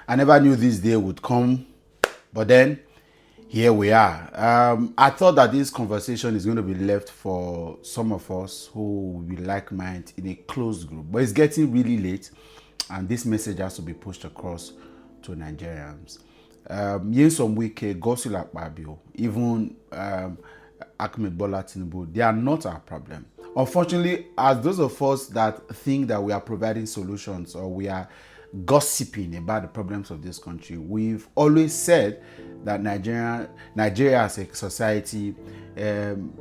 I never knew this day would come, but then here we are. I thought that this conversation is going to be left for some of us who will be like-minded in a closed group, but it's getting really late, and this message has to be pushed across to Nigerians. Some Wike Akpabio, even Bola Tinubu, they are not our problem. Unfortunately, as those of us that think that we are providing solutions or we are gossiping about the problems of this country, we've always said that Nigeria as a society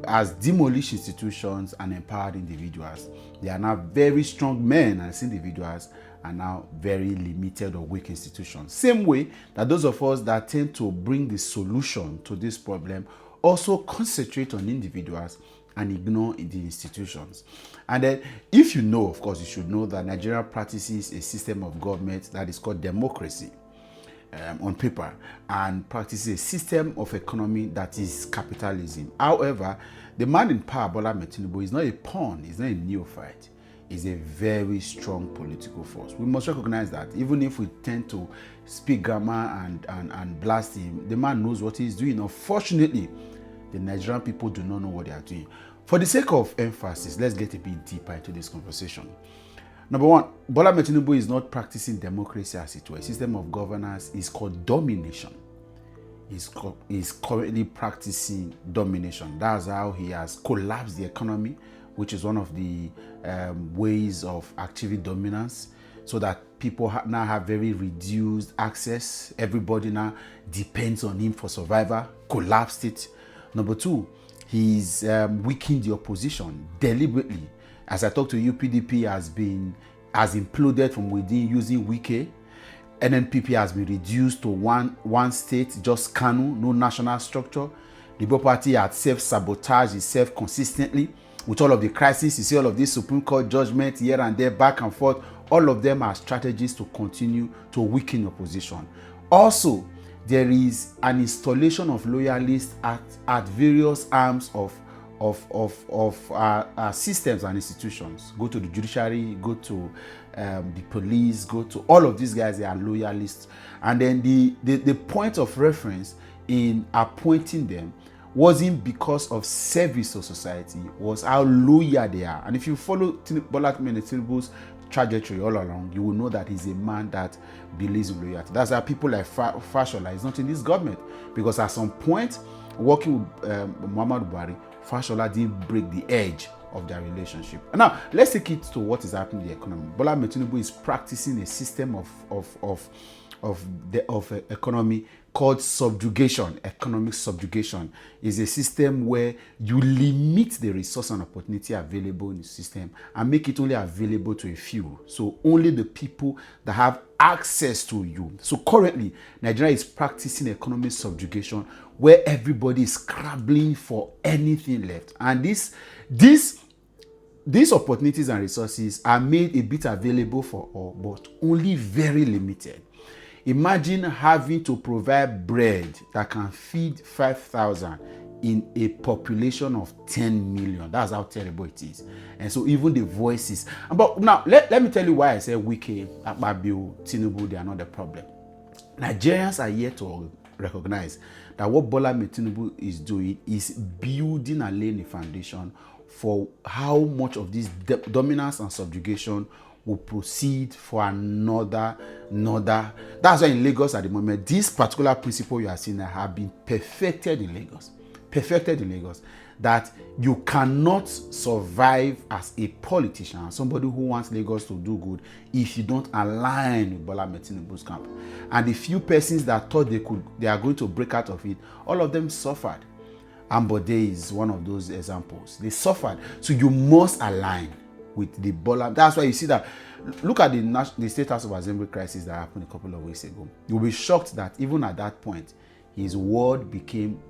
has demolished institutions and empowered individuals. They are now very strong men as individuals and now very limited or weak institutions. Same way that those of us that tend to bring the solution to this problem also concentrate on individuals and ignore the institutions. And then, if you know, of course, you should know that Nigeria practices a system of government that is called democracy on paper, and practices a system of economy that is capitalism. However, the man in power, Bola Tinubu, is not a pawn, he's not a neophyte. Is a very strong political force. We must recognize that. Even if we tend to speak grammar and blast him, the man knows what he's doing. Unfortunately, the Nigerian people do not know what they are doing. For the sake of emphasis, let's get a bit deeper into this conversation. Number one, Bola Tinubu is not practicing democracy as it were. A system of governance is called domination. He's currently practicing domination. That's how he has collapsed the economy, which is one of the ways of achieving dominance, so that people now have very reduced access. Everybody now depends on him for survival, collapsed it. Number two, he's weakened the opposition deliberately. As I talk to you, PDP has imploded from within using Wike. NNPP has been reduced to one state, just Kanu, no national structure. The Labour Party had self-sabotaged itself consistently. With all of the crises, you see all of this Supreme Court judgment here and there, back and forth. All of them are strategies to continue to weaken opposition. Also, there is an installation of loyalists at various arms of systems and institutions. Go to the judiciary, go to the police, go to all of these guys. They are loyalists, and then the point of reference in appointing them wasn't because of service to society, was how loyal they are. And if you follow Bola Tinubu's trajectory all along, you will know that he's a man that believes in loyalty. That's why people like Fashola is not in this government, because at some point, working with Muhammadu Buhari, Fashola didn't break the edge of their relationship. Now, let's take it to what is happening in the economy. Bola Tinubu is practicing a system of economy called subjugation. Economic subjugation is a system where you limit the resource and opportunity available in the system and make it only available to a few. So only the people that have access to you. So currently, Nigeria is practicing economic subjugation where everybody is scrabbling for anything left. And these opportunities and resources are made a bit available for all, but only very limited. Imagine having to provide bread that can feed 5,000 in a population of 10 million. That's how terrible it is. And so even the voices. But now, let me tell you why I say Wike, Akpabio, Tinubu, they are not the problem. Nigerians are yet to recognize that what Bola Tinubu is doing is building and laying a foundation for how much of this dominance and subjugation will proceed for another. That's why in Lagos at the moment, this particular principle you are seeing have been perfected in Lagos. That you cannot survive as a politician, somebody who wants Lagos to do good, if you don't align with Bola Tinubu's camp. And the few persons that thought they are going to break out of it, all of them suffered. Ambode is one of those examples. They suffered. So you must align with the Bola. That's why you see that. Look at the State House of Assembly crisis that happened a couple of weeks ago. You'll be shocked that even at that point, his word became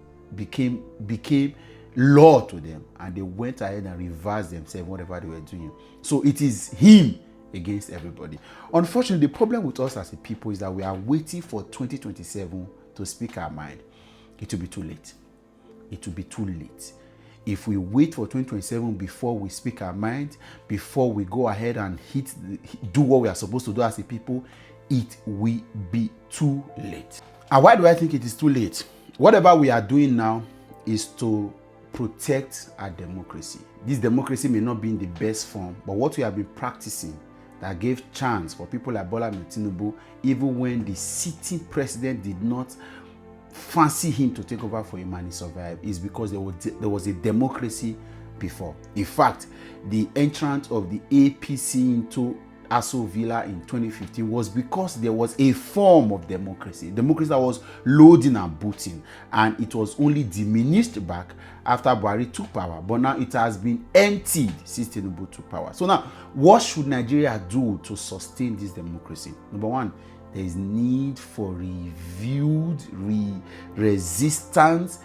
law to them, and they went ahead and reversed themselves, whatever they were doing. So it is him against everybody. Unfortunately, the problem with us as a people is that we are waiting for 2027 to speak our mind. It will be too late. If we wait for 2027 before we speak our mind, before we go ahead and do what we are supposed to do as a people, it will be too late. And why do I think it is too late? Whatever we are doing now is to protect our democracy. This democracy may not be in the best form, but what we have been practicing that gave chance for people like Bola Tinubu, even when the sitting president did not fancy him to take over for him and he survived, is because there was a democracy before. In fact, the entrance of the APC into Aso Villa in 2015 was because there was a form of democracy that was loading and booting, and it was only diminished back after Buhari took power, but now it has been emptied since Tinubu took power. So now, what should Nigeria do to sustain this democracy? Number one, there is need for reviewed resistance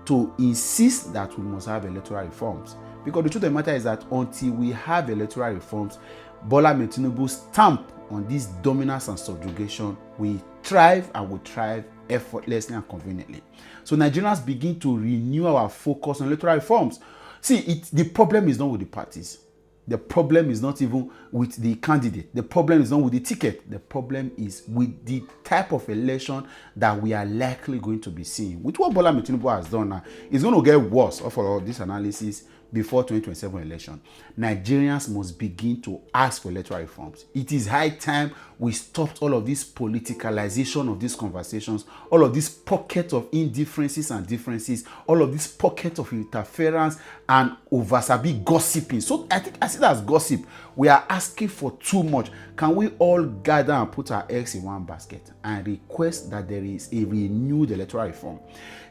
to insist that we must have electoral reforms. Because the truth of the matter is that until we have electoral reforms, Bola Tinubu's stamp on this dominance and subjugation will thrive and will thrive effortlessly and conveniently. So Nigerians begin to renew our focus on electoral reforms. See, the problem is not with the parties. The problem is not even with the candidate. The problem is not with the ticket. The problem is with the type of election that we are likely going to be seeing. With what Bola Tinubu has done now, it's going to get worse for all this analysis before 2027 election. Nigerians must begin to ask for electoral reforms. It is high time we stopped all of this politicalization of these conversations, all of this pocket of indifferences and differences, all of this pocket of interference and oversabi gossiping. So I see that as gossip. We are asking for too much. Can we all gather and put our eggs in one basket and request that there is a renewed electoral reform?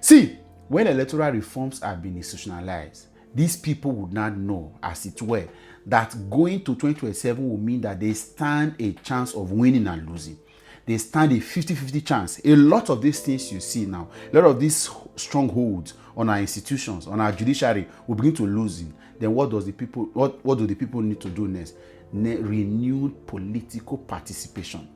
See, when electoral reforms have been institutionalized, these people would not know, as it were, that going to 2027 will mean that they stand a chance of winning and losing. They stand a 50-50 chance. A lot of these things you see now, a lot of these strongholds on our institutions, on our judiciary, will begin to losing. Then what do the people need to do next? Renewed political participation.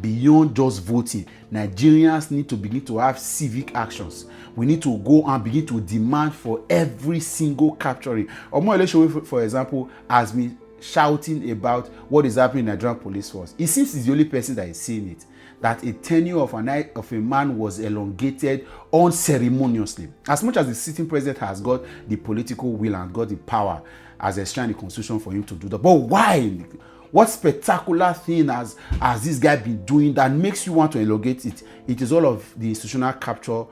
Beyond just voting, Nigerians need to begin to have civic actions. We need to go and begin to demand for every single capturing. Omo, for example, has been shouting about what is happening in the Nigerian police force. It seems he's the only person that is saying it, that a tenure of a man was elongated unceremoniously. As much as the sitting president has got the political will and got the power as enshrined in the constitution for him to do that, but why? What spectacular thing has this guy been doing that makes you want to elongate it? It is all of the institutional capture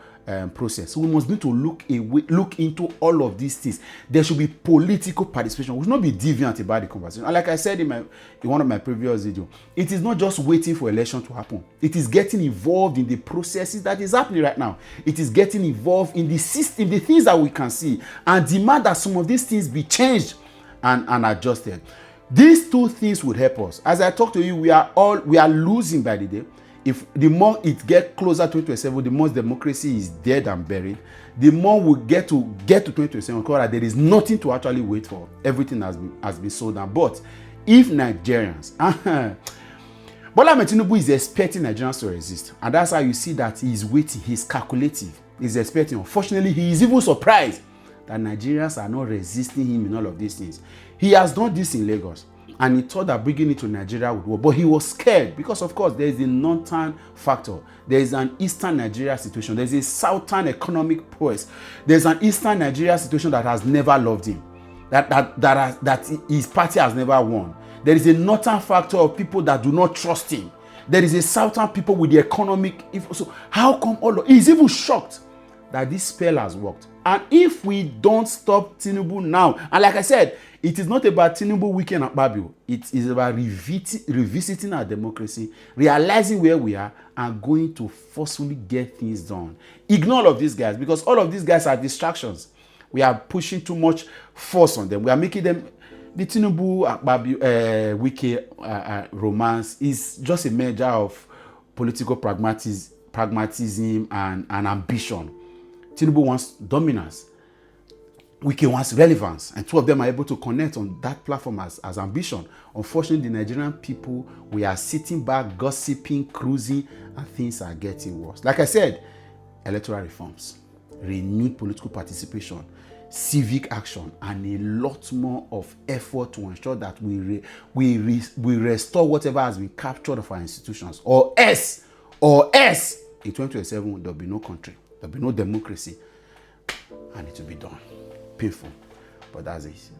process. So we must need to look into all of these things. There should be political participation. We should not be deviant about the conversation. And like I said in one of my previous videos, it is not just waiting for election to happen. It is getting involved in the processes that is happening right now. It is getting involved in the system, the things that we can see, and demand that some of these things be changed and adjusted. These two things would help us. As I talk to you, we are losing by the day. If the more it gets closer to 2027, the more democracy is dead and buried. The more we get to 2027, there is nothing to actually wait for. Everything has been sold down. But if Nigerians, Bola Tinubu is expecting Nigerians to resist, and that's how you see that he is waiting. He's calculative. He's expecting. Unfortunately, he is even surprised that Nigerians are not resisting him in all of these things. He has done this in Lagos, and he thought that bringing it to Nigeria would work, but he was scared because, of course, there is a northern factor. There is an eastern Nigeria situation. There is a southern economic press. There is an eastern Nigeria situation that has never loved him, that his party has never won. There is a northern factor of people that do not trust him. There is a southern people with the economic. So how come he's even shocked that this spell has worked? And if we don't stop Tinubu now, and like I said, it is not about Tinubu, Wike Akpabio. It is about revisiting our democracy, realizing where we are, and going to forcefully get things done. Ignore all of these guys, because all of these guys are distractions. We are pushing too much force on them. We are making them. The Tinubu, Akpabio, Wike romance is just a measure of political pragmatism and ambition. Tinubu wants dominance. Wike wants relevance. And two of them are able to connect on that platform as ambition. Unfortunately, the Nigerian people, we are sitting back, gossiping, cruising, and things are getting worse. Like I said, electoral reforms, renewed political participation. civic action and a lot more of effort to ensure that we restore whatever has been captured of our institutions, or else in 2027 there'll be no country, there'll be no democracy, and it will be done. Painful, but that's it.